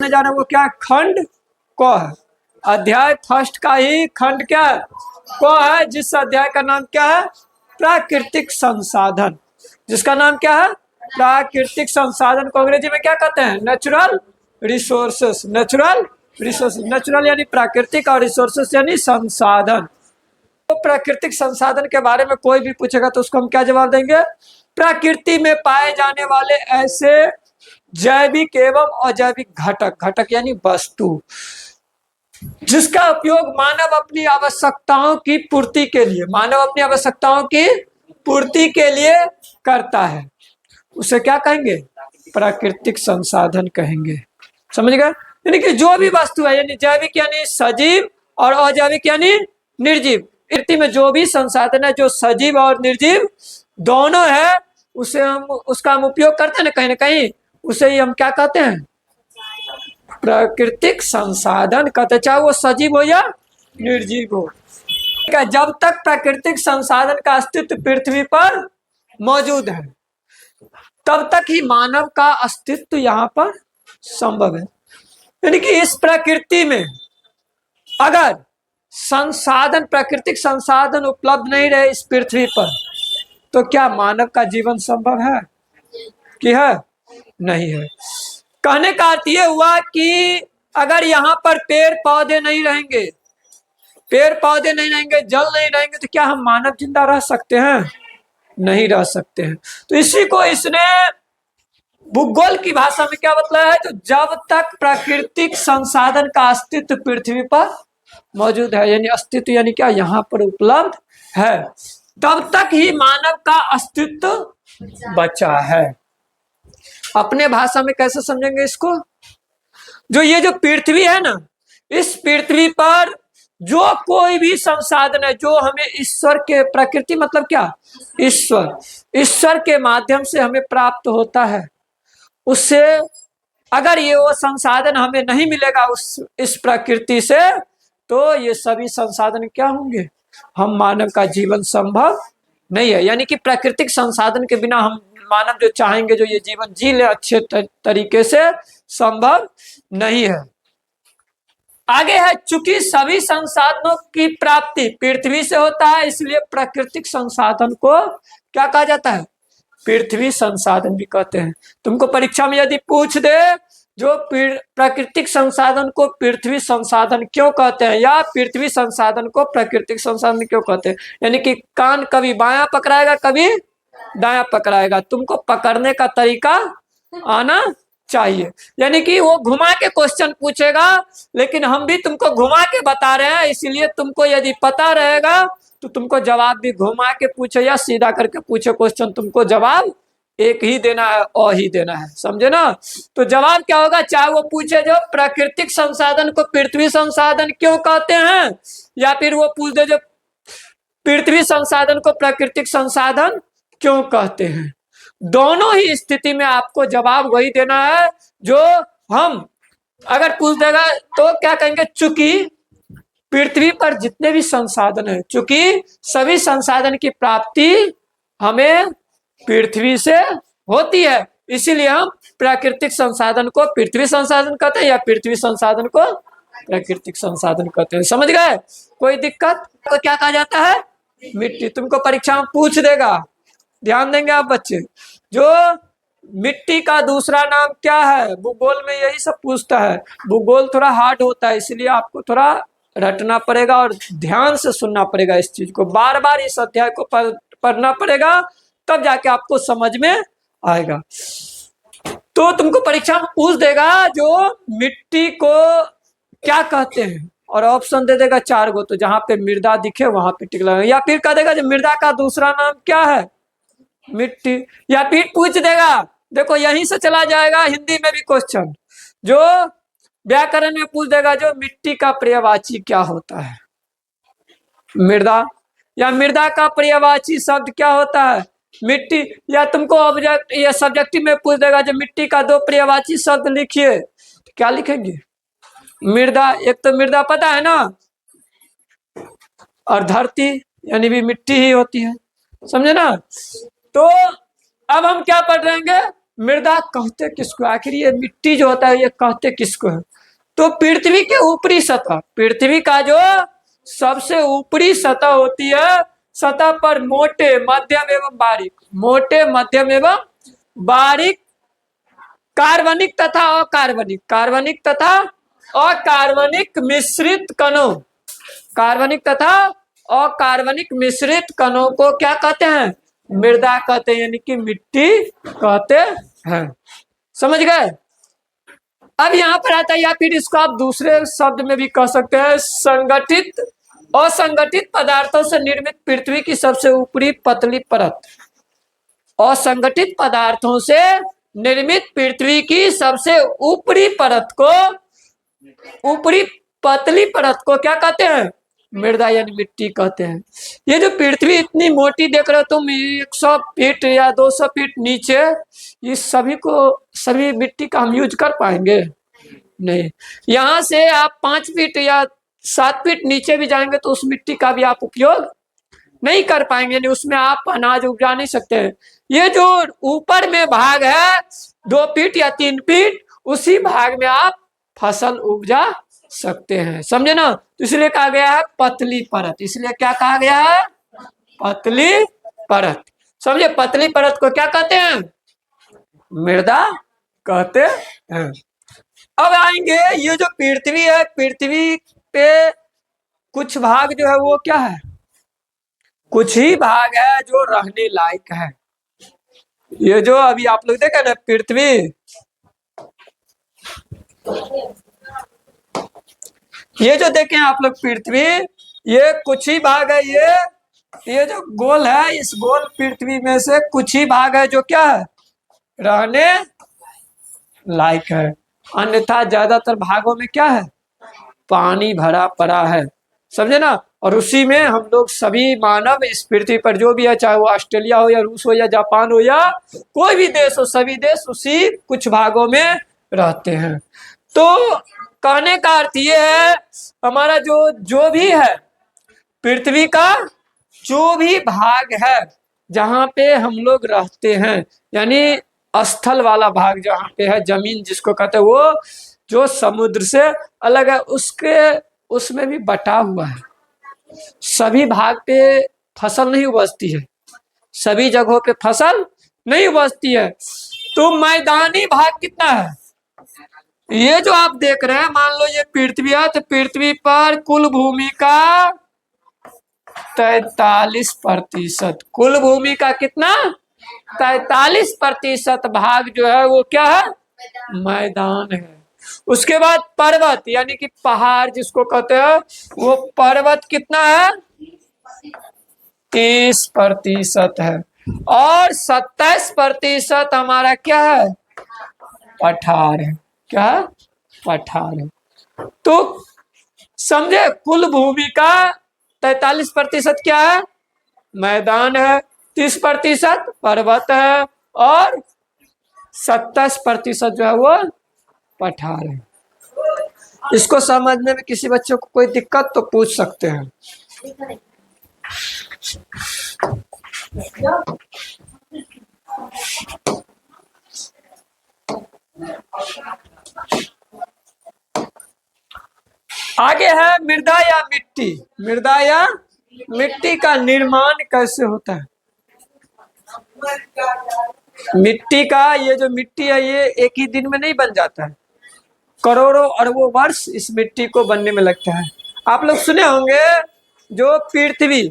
पढ़ने जा रहे हैं वो क्या है, खंड क है। अध्याय फर्स्ट का ही खंड क्या है, क है, जिस अध्याय का नाम क्या है, प्राकृतिक संसाधन। जिसका नाम क्या है, प्राकृतिक संसाधन को अंग्रेजी में क्या कहते हैं, natural resources. Natural resources, natural यानी प्राकृतिक और रिसोर्सेस यानी संसाधन। तो प्राकृतिक संसाधन के बारे में कोई भी पूछेगा तो उसको हम क्या जवाब देंगे, प्रकृति में पाए जाने वाले ऐसे जैविक एवं अजैविक घटक, घटक यानी वस्तु, जिसका उपयोग मानव अपनी आवश्यकताओं की पूर्ति के लिए, मानव अपनी आवश्यकताओं की पूर्ति के लिए करता है, उसे क्या कहेंगे, प्राकृतिक संसाधन कहेंगे। समझ गए। यानी कि जो भी वस्तु है, यानी जैविक यानी सजीव और अजैविक यानी निर्जीव, प्रकृति में जो भी संसाधन है जो सजीव और निर्जीव दोनों है, उसे हम उसका हम उपयोग करते हैं ना कहीं, उसे ही हम क्या कहते हैं, प्राकृतिक संसाधन कहते, चाहे वो सजीव हो या निर्जीव हो। जब तक प्राकृतिक संसाधन का अस्तित्व पृथ्वी पर मौजूद है तब तक ही मानव का अस्तित्व यहाँ पर संभव है। यानी कि इस प्रकृति में अगर संसाधन, प्राकृतिक संसाधन उपलब्ध नहीं रहे इस पृथ्वी पर, तो क्या मानव का जीवन संभव है कि है, नहीं है। कहने का अर्थ ये हुआ कि अगर यहाँ पर पेड़ पौधे नहीं रहेंगे, पेड़ पौधे नहीं रहेंगे, जल नहीं रहेंगे, तो क्या हम मानव जिंदा रह सकते हैं, नहीं रह सकते हैं। तो इसी को इसने भूगोल की भाषा में क्या बतलाया है, तो जब तक प्राकृतिक संसाधन का अस्तित्व पृथ्वी पर मौजूद है, यानी अस्तित्व यानी क्या, यहाँ पर उपलब्ध है, तब तक ही मानव का अस्तित्व बचा है। अपने भाषा में कैसे समझेंगे इसको, ये जो पृथ्वी है ना, इस पृथ्वी पर जो कोई भी संसाधन है जो हमें ईश्वर के, प्रकृति मतलब क्या, ईश्वर के माध्यम से हमें प्राप्त होता है, उससे अगर ये वो संसाधन हमें नहीं मिलेगा इस प्रकृति से, तो ये सभी संसाधन क्या होंगे, हम मानव का जीवन संभव नहीं है। यानी कि प्राकृतिक संसाधन के बिना हम मानव जो चाहेंगे जो ये जीवन जी ले अच्छे तरीके से, संभव नहीं है। आगे है, चूंकि सभी संसाधनों की प्राप्ति पृथ्वी से होता है, इसलिए प्राकृतिक संसाधन को क्या कहा जाता है, पृथ्वी संसाधन भी कहते हैं। तुमको परीक्षा में यदि पूछ दे जो प्राकृतिक संसाधन को पृथ्वी संसाधन क्यों कहते हैं, या पृथ्वी संसाधन को प्राकृतिक संसाधन क्यों कहते हैं, यानी कि कान कभी बायां पकड़ाएगा कभी दायां पकड़ाएगा, तुमको पकड़ने का तरीका आना चाहिए। यानी कि वो घुमा के क्वेश्चन पूछेगा, लेकिन हम भी तुमको घुमा के बता रहे हैं, इसीलिए तुमको यदि पता रहेगा तो तुमको जवाब भी घुमा के पूछे या सीधा करके पूछे क्वेश्चन, तुमको जवाब एक ही देना है, और ही देना है, समझे ना। तो जवाब क्या होगा, चाहे वो पूछे जो प्राकृतिक संसाधन को पृथ्वी संसाधन क्यों कहते हैं, या फिर वो पूछ दे जो पृथ्वी संसाधन को प्राकृतिक संसाधन क्यों कहते हैं, दोनों ही स्थिति में आपको जवाब वही देना है जो हम, अगर पूछ देगा तो क्या कहेंगे, चूंकि पृथ्वी पर जितने भी संसाधन है, चूंकि सभी संसाधन की प्राप्ति हमें पृथ्वी से होती है, इसीलिए हम प्राकृतिक संसाधन को पृथ्वी संसाधन कहते हैं या पृथ्वी संसाधन को प्राकृतिक संसाधन कहते हैं। समझ गए, कोई दिक्कत। तो क्या कहा जाता है, मिट्टी। तुमको परीक्षा में पूछ देगा, ध्यान देंगे आप बच्चे, जो मिट्टी का दूसरा नाम क्या है, भूगोल में यही सब पूछता है। भूगोल थोड़ा हार्ड होता है, इसलिए आपको थोड़ा रटना पड़ेगा और ध्यान से सुनना पड़ेगा, इस चीज को बार बार इस अध्याय को पढ़ना पड़ेगा, तब जाके आपको समझ में आएगा। तो तुमको परीक्षा में पूछ देगा जो मिट्टी को क्या कहते हैं, और ऑप्शन दे देगा 4 गो, तो जहां पे मृदा दिखे वहां पे टिक लगेगा, या फिर कह देगा जो मृदा का दूसरा नाम क्या है, मिट्टी, या फिर पूछ देगा, देखो यहीं से चला जाएगा हिंदी में भी क्वेश्चन, जो व्याकरण में पूछ देगा जो मिट्टी का पर्यायवाची क्या होता है, मृदा, या मृदा का पर्यायवाची शब्द क्या होता है, मिट्टी, या तुमको ऑब्जेक्ट या सब्जेक्टिव में पूछ देगा जो मिट्टी का 2 पर्यायवाची शब्द लिखिए, तो क्या लिखेंगे, मृदा, एक तो मृदा पता है ना, और धरती यानी भी मिट्टी ही होती है, समझे ना। तो अब हम क्या पढ़ रहेंगे, मृदा कहते किसको, आखिर ये मिट्टी जो होता है ये कहते किसको है? तो पृथ्वी के ऊपरी सतह, पृथ्वी का जो सबसे ऊपरी सतह होती है, सतह पर मोटे मध्यम एवं बारीक, मोटे मध्यम एवं बारीक कार्बनिक तथा अकार्बनिक, कार्बनिक तथा अकार्बनिक मिश्रित कणों, कार्बनिक तथा अकार्बनिक मिश्रित कणों को क्या कहते हैं? मृदा कहते हैं, यानी कि मिट्टी कहते हैं। समझ गए? अब यहाँ पर आता है, या फिर इसको आप दूसरे शब्द में भी कह सकते हैं, संगठित असंगठित पदार्थों से निर्मित पृथ्वी की सबसे ऊपरी पतली परत, असंगठित पदार्थों से निर्मित पृथ्वी की सबसे ऊपरी परत को, ऊपरी पतली परत को क्या कहते हैं? मृदा यानी मिट्टी कहते हैं। ये जो पृथ्वी इतनी मोटी देख रहे हो तुम, 100 फीट या 200 फीट नीचे, इस सभी को, सभी मिट्टी का हम यूज कर पाएंगे? नहीं। यहाँ से आप 5 फीट या 7 फीट नीचे भी जाएंगे तो उस मिट्टी का भी आप उपयोग नहीं कर पाएंगे, नहीं उसमें आप अनाज उपजा नहीं सकते हैं। ये जो ऊपर में भाग है 2 फीट या 3 फीट, उसी भाग में आप फसल उपजा सकते हैं। समझे ना? तो इसलिए कहा गया है पतली परत, इसलिए क्या कहा गया है? पतली परत। समझे? पतली परत को क्या कहते हैं? मृदा कहते हैं। अब आएंगे, ये जो पृथ्वी है, पृथ्वी पे कुछ भाग जो है वो क्या है? कुछ ही भाग है जो रहने लायक है। ये जो अभी आप लोग देखे ना पृथ्वी, ये जो देखें आप लोग पृथ्वी, ये कुछ ही भाग है, ये जो गोल है, इस गोल पृथ्वी में से कुछ ही भाग है जो क्या है? रहने लायक है। अन्यथा ज्यादातर भागों में क्या है? पानी भरा पड़ा है। समझे ना? और उसी में हम लोग सभी मानव इस पृथ्वी पर जो भी है, चाहे वो ऑस्ट्रेलिया हो या रूस हो या जापान हो या कोई भी देश हो, सभी देश उसी कुछ भागों में रहते हैं। तो कहने का अर्थ ये है, हमारा जो भी है पृथ्वी का जो भी भाग है जहाँ पे हम लोग रहते हैं, यानी स्थल वाला भाग जहाँ पे है, जमीन जिसको कहते हैं, वो जो समुद्र से अलग है, उसमें भी बटा हुआ है। सभी भाग पे फसल नहीं उपजती है, सभी जगहों पे फसल नहीं उपजती है। तो मैदानी भाग कितना है? ये जो आप देख रहे हैं, मान लो ये पृथ्वी है, तो पृथ्वी पर कुल भूमि का 43%, कुल भूमि का कितना? 43% भाग जो है वो क्या है? मैदान है। उसके बाद पर्वत यानी कि पहाड़ जिसको कहते हैं, वो पर्वत कितना है? 30% है। और 27% हमारा क्या है? पठार है। क्या है? पठार है। तो समझे, कुल भूमि का 43% क्या है? मैदान है, 30% पर्वत है, और 27% जो है वो पठार है। इसको समझने में किसी बच्चे को कोई दिक्कत तो पूछ सकते हैं। आगे है मृदा या मिट्टी। मृदा या मिट्टी का निर्माण कैसे होता है? मिट्टी का, ये जो मिट्टी है ये एक ही दिन में नहीं बन जाता है, करोड़ों अरबों वर्ष इस मिट्टी को बनने में लगता है। आप लोग सुने होंगे जो पृथ्वी,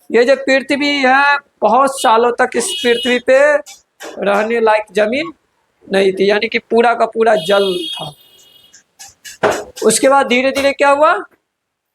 ये जो पृथ्वी है, बहुत सालों तक इस पृथ्वी पे रहने लायक जमीन नहीं थी, यानी कि पूरा का पूरा जल था। उसके बाद धीरे धीरे क्या हुआ?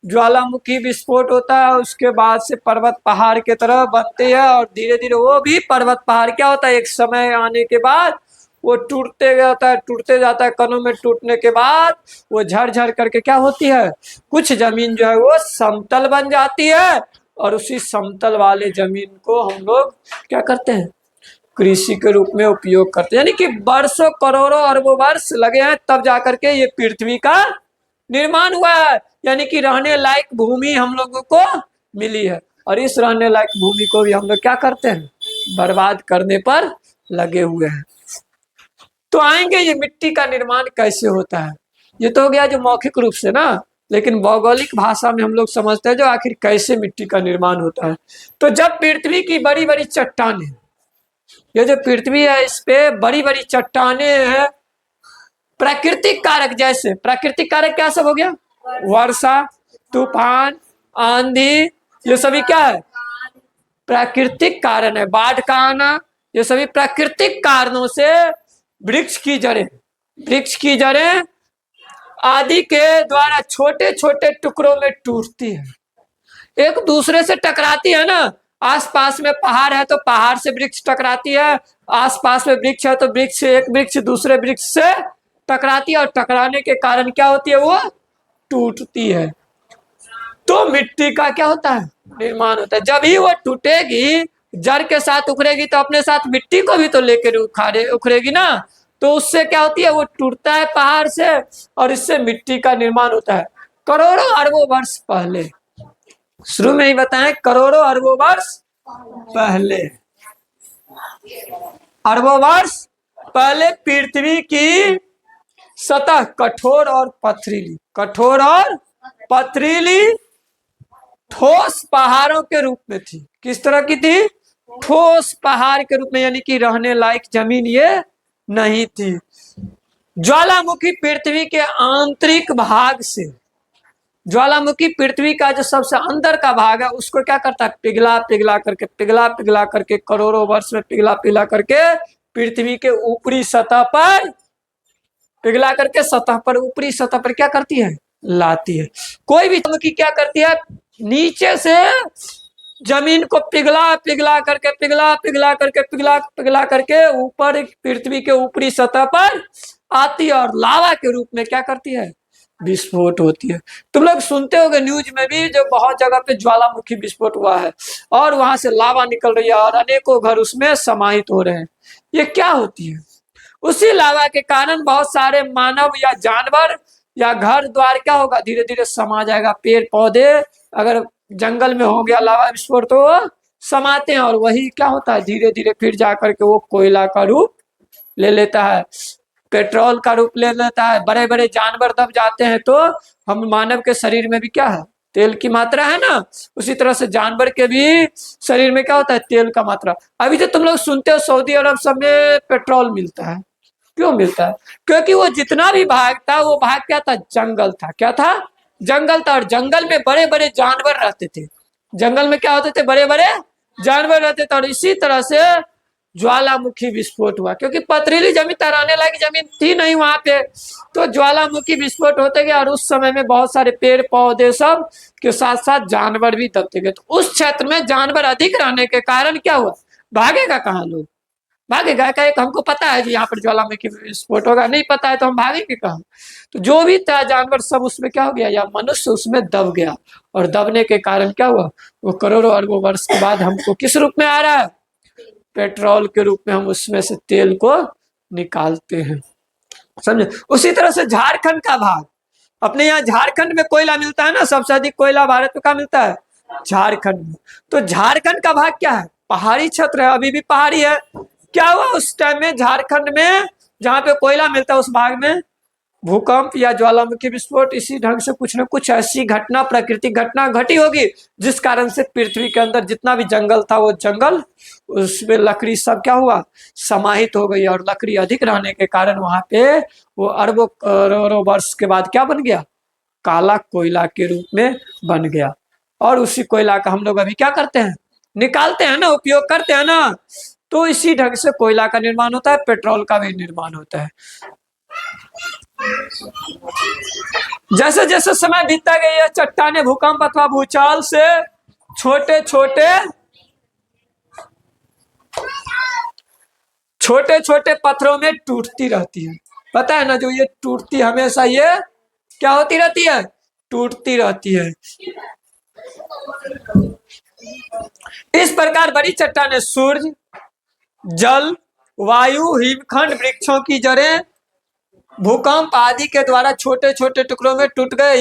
ज्वालामुखी विस्फोट होता है, उसके बाद से पर्वत पहाड़ के तरह बनते हैं, और धीरे धीरे वो भी पर्वत पहाड़ क्या होता है, एक समय आने के बाद वो टूटते जाता है, टूटते जाता है, कणों में टूटने के बाद वो झड़ झड़ करके क्या होती है, कुछ जमीन जो है वो समतल बन जाती है, और उसी समतल वाले जमीन को हम लोग क्या करते हैं? कृषि के रूप में उपयोग करते हैं। यानी कि वर्षों करोड़ों अरबों वर्ष लगे हैं, तब जाकर के ये पृथ्वी का निर्माण हुआ है, यानी कि रहने लायक भूमि हम लोगों को मिली है। और इस रहने लायक भूमि को भी हम लोग क्या करते हैं? बर्बाद करने पर लगे हुए हैं। तो आएंगे ये मिट्टी का निर्माण कैसे होता है। ये तो हो गया जो मौखिक रूप से ना, लेकिन भौगोलिक भाषा में हम लोग समझते हैं जो आखिर कैसे मिट्टी का निर्माण होता है। तो जब पृथ्वी की बड़ी बड़ी चट्टानें, ये जो पृथ्वी है इस पे बड़ी बड़ी चट्टानें हैं, प्राकृतिक कारक, जैसे प्राकृतिक कारक क्या सब हो गया, वर्षा, तूफान, आंधी, ये सभी क्या है, प्राकृतिक कारण है। बाढ़ का आना, ये सभी प्राकृतिक कारणों से वृक्ष की जड़ें, वृक्ष की जड़ें आदि के द्वारा छोटे छोटे टुकड़ों में टूटती है, एक दूसरे से टकराती है ना। आसपास में पहाड़ है तो पहाड़ से वृक्ष टकराती है, आसपास में वृक्ष है तो वृक्ष से, एक वृक्ष दूसरे वृक्ष से टकराती है, और टकराने के कारण क्या होती है, वो टूटती है। तो मिट्टी का क्या होता है, निर्माण होता है। जब ही वो टूटेगी, जड़ के साथ उखड़ेगी, तो अपने साथ मिट्टी को भी तो लेकर उखड़ेगी ना। तो उससे क्या होती है, वो टूटता है पहाड़ से, और इससे मिट्टी का निर्माण होता है। करोड़ों अरबों वर्ष पहले, शुरू में ही बताएं, करोड़ों अरबों वर्ष पहले, अरबों वर्ष पहले पृथ्वी की सतह कठोर और पथरीली, कठोर और पथरीली ठोस पहाड़ों के रूप में थी। किस तरह की थी, ठोस पहाड़ के रूप में, यानी कि रहने लायक जमीन ये नहीं थी। ज्वालामुखी पृथ्वी के आंतरिक भाग से, ज्वालामुखी पृथ्वी का जो सबसे अंदर का भाग है उसको क्या करता है, पिघला पिघला करके, पिघला पिघला करके, करोड़ों वर्ष में पिघला पिघला करके पृथ्वी के ऊपरी सतह पर, पिघला करके सतह पर, ऊपरी सतह पर क्या करती है, लाती है। कोई भी ज्वालामुखी क्या करती है, नीचे से जमीन को पिघला पिघला करके, पिघला पिघला करके, पिघला पिघला करके ऊपर पृथ्वी के ऊपरी सतह पर आती है, और लावा के रूप में क्या करती है, विस्फोट होती है। तुम लोग सुनते होगे न्यूज में भी, जो बहुत जगह पे ज्वालामुखी विस्फोट हुआ है और वहां से लावा निकल रही है और अनेकों घर उसमें समाहित हो रहे हैं। ये क्या होती है, उसी लावा के कारण बहुत सारे मानव या जानवर या घर द्वार क्या होगा, धीरे धीरे समा जाएगा। पेड़ पौधे अगर जंगल में हो गया लावा विस्फोट तो वो समाते हैं, और वही क्या होता है, धीरे धीरे फिर जाकर के वो कोयला का रूप ले लेता है, पेट्रोल का रूप ले लेता है। बड़े बड़े जानवर दब जाते हैं तो हम मानव के शरीर में भी क्या है, तेल की मात्रा है ना, उसी तरह से जानवर के भी शरीर में क्या होता है, तेल का मात्रा। अभी जो तुम लोग सुनते हो सऊदी अरब सब में पेट्रोल मिलता है, क्यों मिलता है, क्योंकि वो जितना भी भाग था वो भाग क्या था, जंगल था। क्या था, जंगल था, और जंगल में बड़े बड़े जानवर रहते थे। जंगल में क्या होते थे, बड़े बड़े जानवर रहते थे। और इसी तरह से ज्वालामुखी विस्फोट हुआ, क्योंकि पथरीली जमीन, तराने लायक जमीन थी नहीं वहां पे, तो ज्वालामुखी विस्फोट होते गए, और उस समय में बहुत सारे पेड़ पौधे सब के साथ साथ जानवर भी दबते गए। तो उस क्षेत्र में जानवर अधिक रहने के कारण क्या हुआ, भागेगा कहाँ लोग, भागेगा क्या, एक हमको पता है कि यहाँ पर ज्वालामुखी विस्फोट होगा, नहीं पता है तो हम भागेंगे कहाँ। तो जो भी था जानवर सब उसमें क्या हो गया, या मनुष्य उसमें दब गया, और दबने के कारण क्या हुआ, वो करोड़ों अरबों वर्ष के बाद हमको किस रूप में आ रहा है, पेट्रोल के रूप में हम उसमें से तेल को निकालते हैं, समझे। उसी तरह से झारखंड का भाग, अपने यहाँ झारखंड में कोयला मिलता है ना, सबसे अधिक कोयला भारत में क्या मिलता है, झारखंड में। तो झारखंड का भाग क्या है, पहाड़ी क्षेत्र है, अभी भी पहाड़ी है। क्या हुआ उस टाइम में झारखंड में, जहां पे कोयला मिलता है उस भाग में भूकंप या ज्वालामुखी विस्फोट, इसी ढंग से कुछ न कुछ ऐसी घटना, प्राकृतिक घटना घटी होगी, जिस कारण से पृथ्वी के अंदर जितना भी जंगल था वो जंगल, उसमें लकड़ी सब क्या हुआ, समाहित हो गई, और लकड़ी अधिक रहने के कारण वहां पे वो अरबों करोड़ों वर्ष के बाद क्या बन गया, काला कोयला के रूप में बन गया। और उसी कोयला का हम लोग अभी क्या करते हैं, निकालते हैं ना, उपयोग करते हैं ना। तो इसी ढंग से कोयला का निर्माण होता है, पेट्रोल का भी निर्माण होता है। जैसे जैसे समय बीतता गया, चट्टाने भूकंप अथवा भूचाल से छोटे छोटे छोटे छोटे पत्थरों में टूटती रहती है। पता है ना, जो ये टूटती हमेशा ये क्या होती रहती है, टूटती रहती है। इस प्रकार बड़ी चट्टानें सूर्य, जल, वायु, हिमखंड, वृक्षों की जड़ें, भूकंप आदि के द्वारा छोटे छोटे टुकड़ों में टूट गए।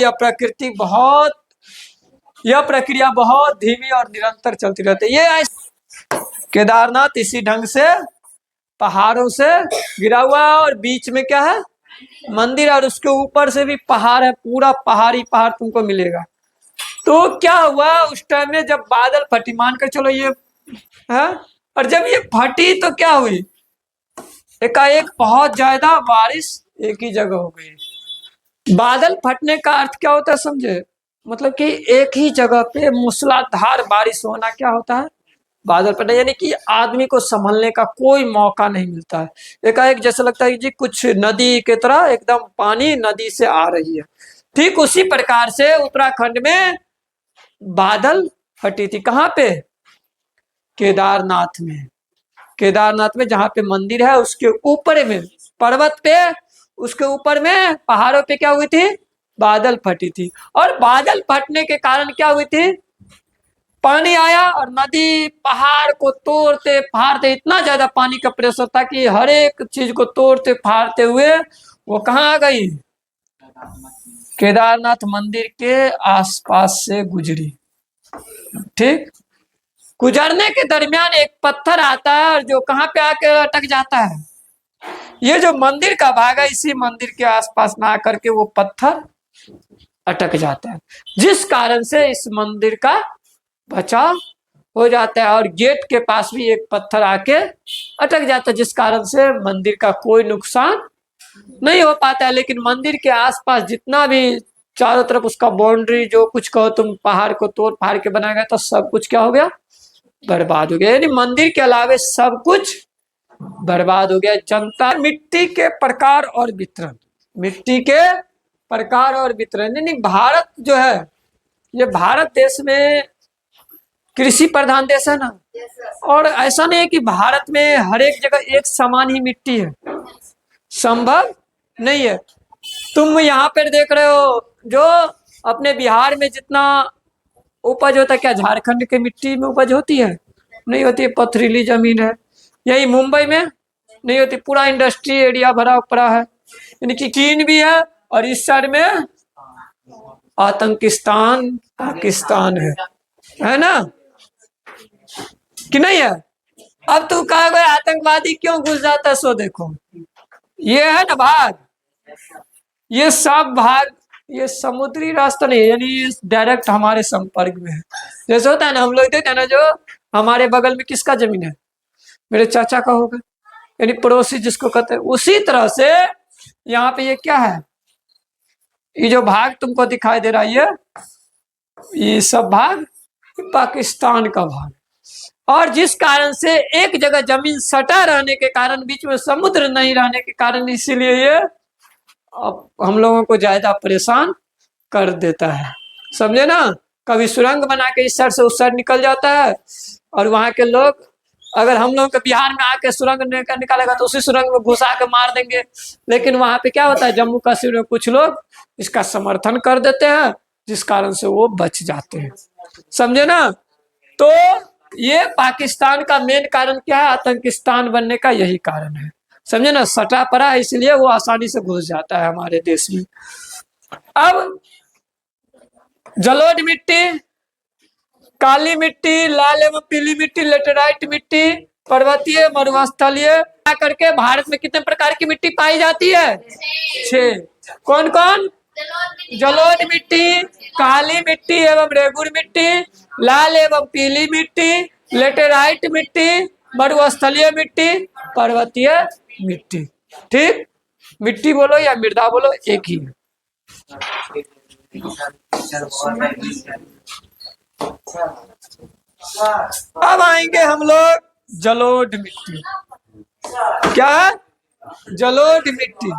यह प्रक्रिया बहुत धीमी और निरंतर चलती रहती है। ये केदारनाथ इसी ढंग से पहाड़ों से गिरा हुआ है और बीच में क्या है, मंदिर, और उसके ऊपर से भी पहाड़ है, पूरा पहाड़ी पहाड़ तुमको मिलेगा। तो क्या हुआ उस टाइम में जब बादल फटी, मान कर चलो ये है, और जब ये फटी तो क्या हुई, एकाएक बहुत ज्यादा बारिश एक ही जगह हो गई। बादल फटने का अर्थ क्या होता है समझे, मतलब कि एक ही जगह पे मूसलाधार बारिश होना क्या होता है, बादल फटना, यानी कि आदमी को संभलने का कोई मौका नहीं मिलता है। एकाएक जैसा लगता है जी कुछ नदी की तरह एकदम पानी नदी से आ रही है। ठीक उसी प्रकार से उत्तराखंड में बादल फटी थी, कहाँ पे, केदारनाथ में। केदारनाथ में जहाँ पे मंदिर है उसके ऊपर में, पर्वत पे, उसके ऊपर में पहाड़ों पे क्या हुई थी, बादल फटी थी। और बादल फटने के कारण क्या हुई थी, पानी आया और नदी पहाड़ को तोड़ते फाड़ते, इतना ज्यादा पानी का प्रेशर था कि हर एक चीज को तोड़ते फाड़ते हुए वो कहाँ आ गई, केदारनाथ मंदिर के आसपास से गुजरी। ठीक, गुजरने के दरमियान एक पत्थर आता है और जो कहाँ पे आके अटक जाता है, ये जो मंदिर का भाग है इसी मंदिर के आसपास में आकर के वो पत्थर अटक जाता है, जिस कारण से इस मंदिर का बचाव हो जाता है। और गेट के पास भी एक पत्थर आके अटक जाता है, जिस कारण से मंदिर का कोई नुकसान नहीं हो पाता है। लेकिन मंदिर के आसपास जितना भी चारों तरफ उसका बाउंड्री, जो कुछ कहो तुम, पहाड़ को तोड़ फाड़ के बनाया गया, तो सब कुछ क्या हो गया, बर्बाद हो गया। यानी मंदिर के अलावे सब कुछ बर्बाद हो गया। जनता, मिट्टी के प्रकार और वितरण, मिट्टी के प्रकार और वितरण, यानी भारत जो है, ये भारत देश में कृषि प्रधान देश है ना, और ऐसा नहीं है कि भारत में हर एक जगह एक समान ही मिट्टी है, संभव नहीं है। तुम यहाँ पर देख रहे हो जो अपने बिहार में जितना उपज होता है, क्या झारखंड के मिट्टी में उपज होती है, नहीं होती है, पथरीली जमीन है। यही मुंबई में नहीं होती, पूरा इंडस्ट्री एरिया भरा पड़ा है, यानी कि चीन भी है, और इस साइड में आतंकिस्तान पाकिस्तान है ना, कि नहीं है। अब तू कहा गया आतंकवादी क्यों घुस जाता है, सो देखो ये है ना भाग, ये सब भाग, ये समुद्री रास्ता नहीं है, यानी डायरेक्ट हमारे संपर्क में है। जैसे होता है ना, हम लोग देखते हैं ना, जो हमारे बगल में किसका जमीन है, मेरे चाचा का होगा, यानी पड़ोसी जिसको कहते हैं। उसी तरह से यहाँ पे ये क्या है, ये जो भाग तुमको दिखाई दे रहा है, ये सब भाग पाकिस्तान का भाग। और जिस कारण से एक जगह जमीन सटा रहने के कारण, बीच में समुद्र नहीं रहने के कारण, इसीलिए ये अब हम लोगों को ज्यादा परेशान कर देता है, समझे ना। कभी सुरंग बना के इस साइड से उस साइड निकल जाता है, और वहां के लोग अगर हम लोग के बिहार में आके सुरंग निकालेगा तो उसी सुरंग में घुसा के मार देंगे। लेकिन वहां पे क्या होता है, जम्मू कश्मीर में कुछ लोग इसका समर्थन कर देते हैं, जिस कारण से वो बच जाते हैं, समझे ना। तो ये पाकिस्तान का मेन कारण क्या है, आतंकिस्तान बनने का यही कारण है, समझे ना। सटा पड़ा है, इसलिए वो आसानी से घुस जाता है हमारे देश में। अब जलोढ़ मिट्टी, काली मिट्टी, लाल एवं पीली मिट्टी, लेटेराइट मिट्टी, पर्वतीय, मरुस्थलीय करके भारत में कितने प्रकार की मिट्टी पाई जाती है, 6। कौन कौन, जलोढ़ मिट्टी, काली मिट्टी एवं रेगुर मिट्टी, लाल एवं पीली मिट्टी, लेटेराइट मिट्टी, मरुस्थलीय मिट्टी, पर्वतीय मिट्टी। ठीक, मिट्टी बोलो या मृदा बोलो एक ही है। अब आएंगे हम लोग जलोढ़ मिट्टी। क्या है, जलोढ़ मिट्टी।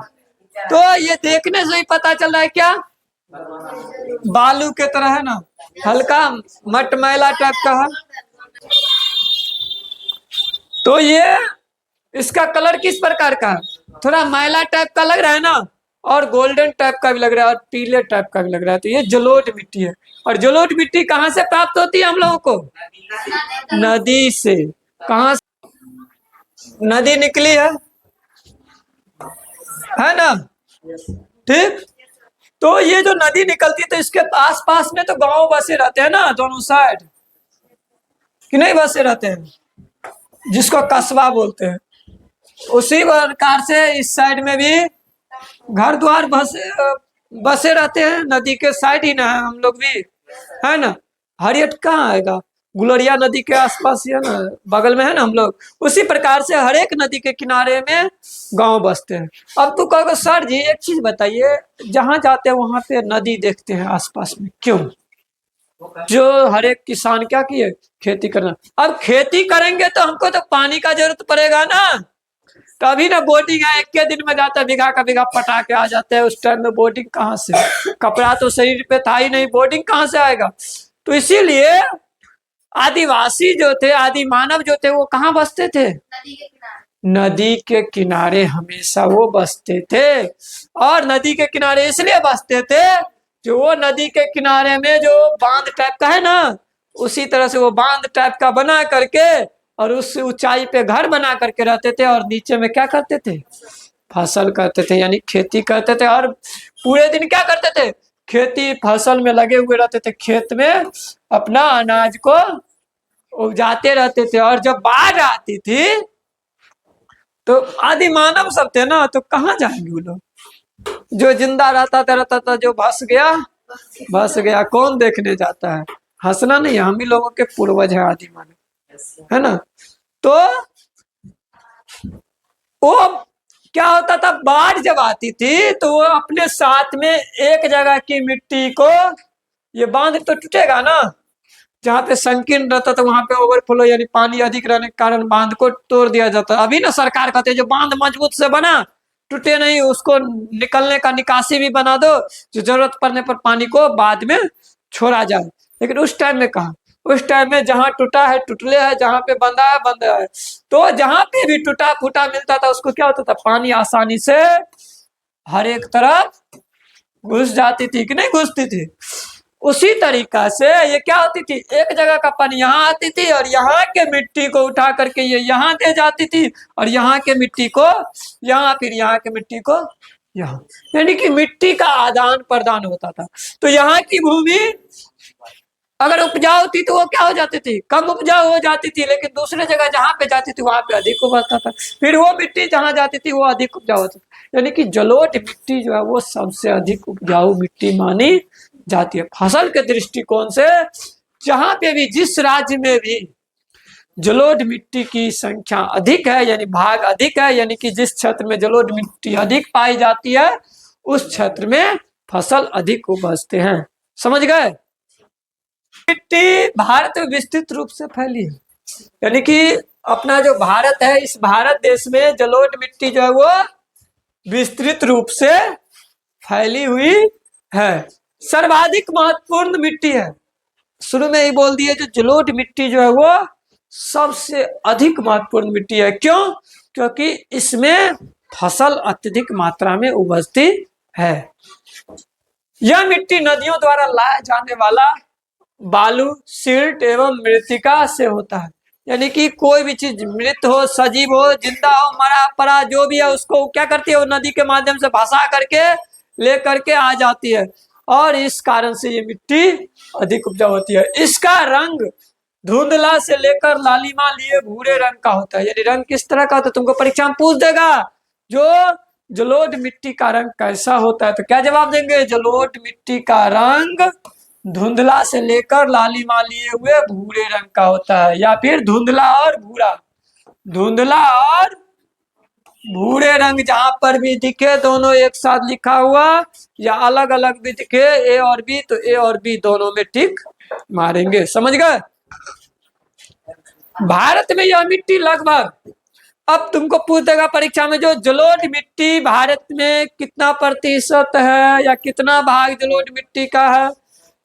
तो ये देखने से ही पता चल रहा है क्या, बालू के तरह है ना, हल्का मटमैला टाइप का है। तो ये इसका कलर किस प्रकार का है, थोड़ा मैला टाइप का लग रहा है ना, और गोल्डन टाइप का भी लग रहा है, और पीले टाइप का भी लग रहा है। तो ये जलोढ़ मिट्टी है। और जलोढ़ मिट्टी कहाँ से प्राप्त होती है हम लोगों को, नदी से। कहाँ से नदी निकली है ना। ठीक, तो ये जो नदी निकलती है, तो इसके आसपास में तो गांव बसे रहते हैं ना, दोनों साइड, कि नहीं बसे रहते हैं, जिसको कस्बा बोलते हैं। उसी प्रकार से इस साइड में भी घर द्वार बसे रहते हैं, नदी के साइड ही ना है हम लोग भी, है ना। हरियट कहाँ आएगा, गुलरिया नदी के आसपास ही है ना, बगल में है ना हम लोग। उसी प्रकार से हर एक नदी के किनारे में गांव बसते हैं। अब तू कहोगे सर जी एक चीज बताइए, जहां जाते हैं वहां पे नदी देखते हैं आसपास में, क्यों? जो हर एक किसान क्या किए, खेती करना। अब खेती करेंगे तो हमको तो पानी का जरूरत पड़ेगा ना, तभी ना बोटिंग है, एक के दिन में जाता है, बीघा का बीघा पटा के आ जाते हैं। उस टाइम में बोटिंग कहाँ से, कपड़ा तो शरीर पे था ही नहीं, बोटिंग कहाँ से आएगा। तो इसीलिए आदिवासी जो थे, आदि मानव जो थे, वो कहाँ बसते थे, नदी के किनारे हमेशा वो बसते थे। और नदी के किनारे इसलिए बसते थे, जो वो नदी के किनारे में जो बांध टाइप का है ना, उसी तरह से वो बांध टाइप का बना करके और उस ऊंचाई पे घर बना करके रहते थे, और नीचे में क्या करते थे, फसल करते थे, यानी खेती करते थे। और पूरे दिन क्या करते थे, खेती फसल में लगे हुए रहते थे, खेत में अपना अनाज को उपजाते रहते थे। और जब बाढ़ आती थी तो आदि मानव सब थे ना, तो कहाँ जाएंगे वो लोग, जो जिंदा रहता था, जो बस गया, कौन देखने जाता है। हंसना नहीं, हम ही लोगों के पूर्वज है आदि मानव, है ना। तो वो क्या होता था, बाढ़ जब आती थी तो वो अपने साथ में एक जगह की मिट्टी को, ये बांध तो टूटेगा ना, जहाँ पे संकीर्ण रहता था वहां पे ओवरफ्लो यानी पानी अधिक रहने के कारण बांध को तोड़ दिया जाता। अभी ना सरकार कहते हैं जो बांध मजबूत से बना, टूटे नहीं, उसको निकलने का निकासी भी बना दो, जो जरूरत पड़ने पर पानी को बाद में छोड़ा जाए। लेकिन उस टाइम में कहा, उस टाइम में जहां टूटा है टूटले है, जहां पे बंधा है बंधा है। तो जहां पे भी टूटा फूटा मिलता था उसको क्या होता था, पानी आसानी से हर एक तरफ घुस जाती थी कि नहीं घुसती थी। उसी तरीका से ये क्या होती थी, एक जगह का पानी यहाँ आती थी और यहाँ के मिट्टी को उठा करके ये यहाँ दे जाती थी, और यहाँ के मिट्टी को यहाँ, फिर यहाँ के मिट्टी को यहाँ, यानी कि मिट्टी का आदान प्रदान होता था। तो यहाँ की भूमि अगर उपजाऊ थी तो वो क्या हो जाती थी, कम उपजाऊ हो जाती थी, लेकिन दूसरे जगह जहां पे जाती थी वहां पे अधिक उपजता था। फिर वो मिट्टी जहां जाती थी वो अधिक उपजाऊ होती थी, यानी कि जलोढ़ मिट्टी जो है वो सबसे अधिक उपजाऊ मिट्टी मानी जाती है फसल के दृष्टिकोण से। जहां पे भी, जिस राज्य में भी जलोढ़ मिट्टी की संख्या अधिक है, यानी भाग अधिक है, यानी कि जिस क्षेत्र में जलोढ़ मिट्टी अधिक पाई जाती है उस क्षेत्र में फसल अधिक उपजते हैं। समझ गए। मिट्टी भारत में विस्तृत रूप से फैली है, यानी कि अपना जो भारत है, इस भारत देश में जलोढ़ मिट्टी जो है वो विस्तृत रूप से फैली हुई है। सर्वाधिक महत्वपूर्ण मिट्टी है, शुरू में ही बोल दिए, जो जलोढ़ मिट्टी जो है वो सबसे अधिक महत्वपूर्ण मिट्टी है। क्यों? क्योंकि इसमें फसल अत्यधिक मात्रा में उपजती है। यह मिट्टी नदियों द्वारा लाया जाने वाला बालू, सिल्ट एवं मृतिका से होता है, यानी कि कोई भी चीज मृत हो, सजीव हो, जिंदा हो, मरा पड़ा जो भी है, उसको क्या करती है, वो नदी के माध्यम से भसा करके ले करके आ जाती है, और इस कारण से ये मिट्टी अधिक उपजाऊ होती है। इसका रंग धुंधला से लेकर लालिमा लिए भूरे रंग का होता है। यानी रंग किस तरह का होता है, तुमको परीक्षा में पूछ देगा, जो जलोढ़ मिट्टी का रंग कैसा होता है, तो क्या जवाब देंगे, जलोढ़ मिट्टी का रंग धुंधला से लेकर लालिमा लिए हुए भूरे रंग का होता है, या फिर धुंधला और भूरा, धुंधला और भूरे रंग जहां पर भी दिखे दोनों एक साथ लिखा हुआ, या अलग अलग भी दिखे ए और बी, तो ए और बी दोनों में टिक मारेंगे। समझ गए। भारत में यह मिट्टी लगभग, अब तुमको पूछ देगा परीक्षा में, जो जलोढ़ मिट्टी भारत में कितना प्रतिशत है या कितना भाग जलोढ़ मिट्टी का है,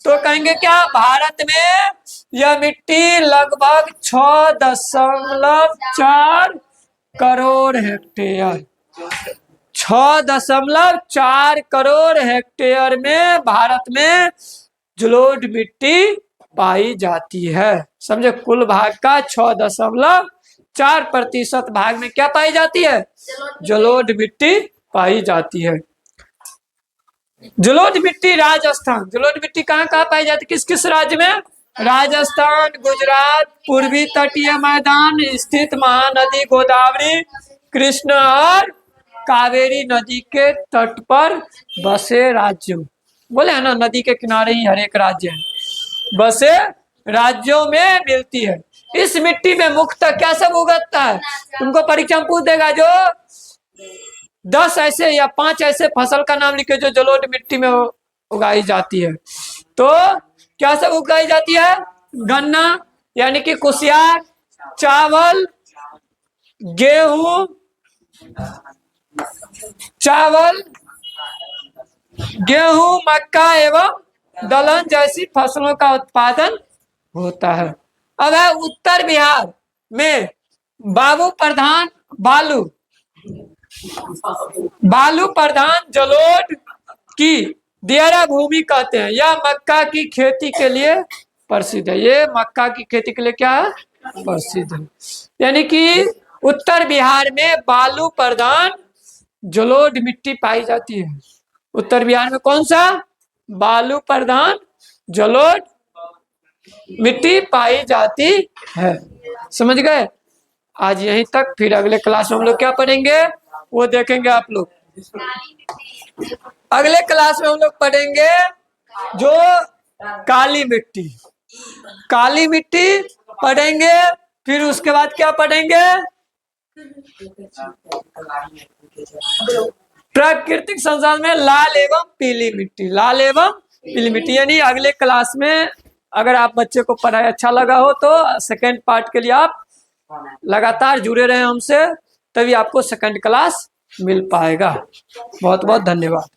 तो कहेंगे क्या, भारत में यह मिट्टी लगभग 6.4 करोड़ हेक्टेयर, 6.4 करोड़ हेक्टेयर में भारत में जलोढ़ मिट्टी पाई जाती है। समझे, कुल भाग का 6.4% भाग में क्या पाई जाती है, जलोढ़ मिट्टी पाई जाती है। जलोढ़ मिट्टी राजस्थान, जलोढ़ मिट्टी कहाँ कहाँ पाई जाती है, किस किस राज्य में, राजस्थान, गुजरात, पूर्वी तटीय मैदान स्थित महानदी गोदावरी, कृष्ण और कावेरी नदी के तट पर बसे राज्यों, बोले है ना, नदी के किनारे ही हर एक राज्य है, बसे राज्यों में मिलती है। इस मिट्टी में मुख्यतः क्या सब उगता है? तुमको परीक्षा में पूछ देगा, जो 10 ऐसे या 5 ऐसे फसल का नाम लिखे जो जलोढ़ मिट्टी में उगाई जाती है। तो क्या सब उगाई जाती है? गन्ना यानी कि कुसियार, चावल, गेहूं, गेहूं, मक्का एवं दलहन जैसी फसलों का उत्पादन होता है। अब है उत्तर बिहार में बालू प्रधान जलोढ़ की दियारा भूमि कहते हैं। यह मक्का की खेती के लिए प्रसिद्ध है। ये मक्का की खेती के लिए क्या है? प्रसिद्ध है। यानी कि उत्तर बिहार में बालू प्रधान जलोढ़ मिट्टी पाई जाती है। उत्तर बिहार में कौन सा? बालू प्रधान जलोढ़ मिट्टी पाई जाती है। समझ गए? आज यहीं तक, फिर अगले क्लास में हम लोग क्या पढ़ेंगे वो देखेंगे आप लोग। अगले क्लास में हम लोग पढ़ेंगे जो काली मिट्टी पढ़ेंगे। फिर उसके बाद क्या पढ़ेंगे? प्राकृतिक संसाधन में लाल एवं पीली मिट्टी। यानी अगले क्लास में अगर आप बच्चे को पढ़ाई अच्छा लगा हो तो सेकंड पार्ट के लिए आप लगातार जुड़े रहे हमसे, तभी आपको सेकंड क्लास मिल पाएगा। बहुत बहुत धन्यवाद।